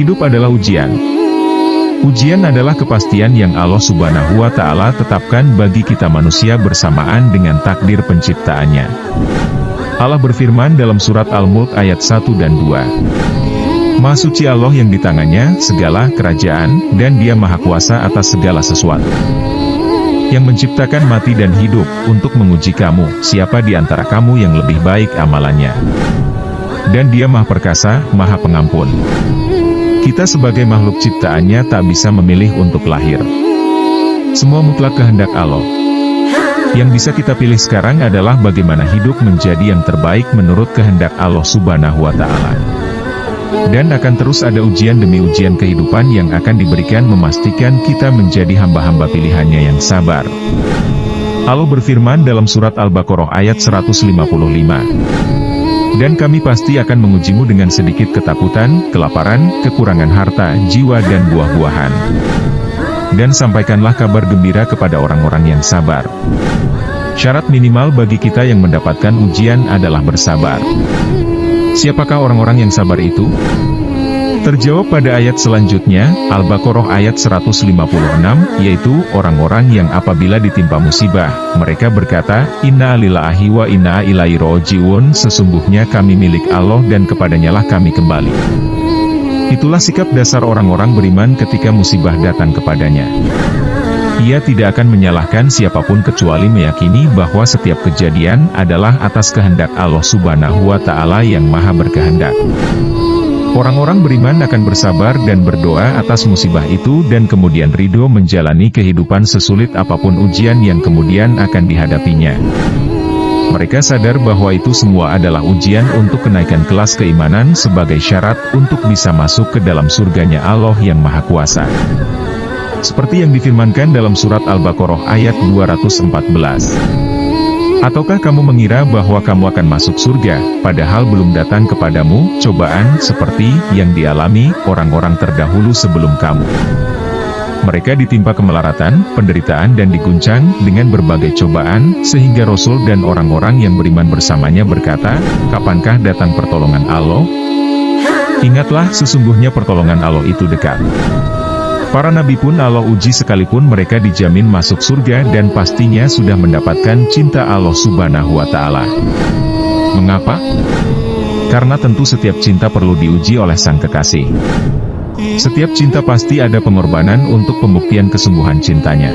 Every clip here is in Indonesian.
Hidup adalah ujian. Ujian adalah kepastian yang Allah Subhanahu wa Ta'ala tetapkan bagi kita manusia bersamaan dengan takdir penciptaannya. Allah berfirman dalam surat Al-Mulk ayat 1 dan 2. Maha suci Allah yang di tangannya segala kerajaan, dan Dia maha kuasa atas segala sesuatu. Yang menciptakan mati dan hidup, untuk menguji kamu, siapa di antara kamu yang lebih baik amalannya. Dan Dia maha perkasa, maha pengampun. Kita sebagai makhluk ciptaannya tak bisa memilih untuk lahir. Semua mutlak kehendak Allah. Yang bisa kita pilih sekarang adalah bagaimana hidup menjadi yang terbaik menurut kehendak Allah Subhanahu wa Ta'ala. Dan akan terus ada ujian demi ujian kehidupan yang akan diberikan memastikan kita menjadi hamba-hamba pilihannya yang sabar. Allah berfirman dalam surat Al-Baqarah ayat 155. Dan kami pasti akan mengujimu dengan sedikit ketakutan, kelaparan, kekurangan harta, jiwa dan buah-buahan. Dan sampaikanlah kabar gembira kepada orang-orang yang sabar. Syarat minimal bagi kita yang mendapatkan ujian adalah bersabar. Siapakah orang-orang yang sabar itu? Terjawab pada ayat selanjutnya, Al-Baqarah ayat 156, yaitu orang-orang yang apabila ditimpa musibah, mereka berkata, Inna lillahi wa inna ilaihi raji'un, sesungguhnya kami milik Allah dan kepadanyalah kami kembali. Itulah sikap dasar orang-orang beriman ketika musibah datang kepadanya. Ia tidak akan menyalahkan siapapun kecuali meyakini bahwa setiap kejadian adalah atas kehendak Allah Subhanahu wa Ta'ala yang maha berkehendak. Orang-orang beriman akan bersabar dan berdoa atas musibah itu dan kemudian ridho menjalani kehidupan sesulit apapun ujian yang kemudian akan dihadapinya. Mereka sadar bahwa itu semua adalah ujian untuk kenaikan kelas keimanan sebagai syarat untuk bisa masuk ke dalam surganya Allah yang Maha Kuasa. Seperti yang difirmankan dalam surat Al-Baqarah ayat 214. Ataukah kamu mengira bahwa kamu akan masuk surga, padahal belum datang kepadamu cobaan seperti yang dialami orang-orang terdahulu sebelum kamu? Mereka ditimpa kemelaratan, penderitaan dan diguncang dengan berbagai cobaan, sehingga Rasul dan orang-orang yang beriman bersamanya berkata, kapankah datang pertolongan Allah? Ingatlah, sesungguhnya pertolongan Allah itu dekat. Para nabi pun Allah uji sekalipun mereka dijamin masuk surga dan pastinya sudah mendapatkan cinta Allah Subhanahu wa Ta'ala. Mengapa? Karena tentu setiap cinta perlu diuji oleh sang kekasih. Setiap cinta pasti ada pengorbanan untuk pembuktian kesungguhan cintanya.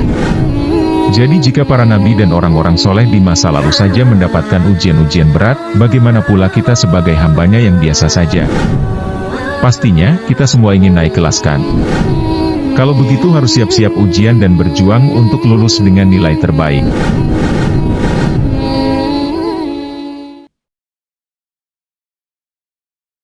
Jadi jika para nabi dan orang-orang soleh di masa lalu saja mendapatkan ujian-ujian berat, bagaimana pula kita sebagai hambanya yang biasa saja? Pastinya, kita semua ingin naik kelas kan? Kalau begitu harus siap-siap ujian dan berjuang untuk lulus dengan nilai terbaik.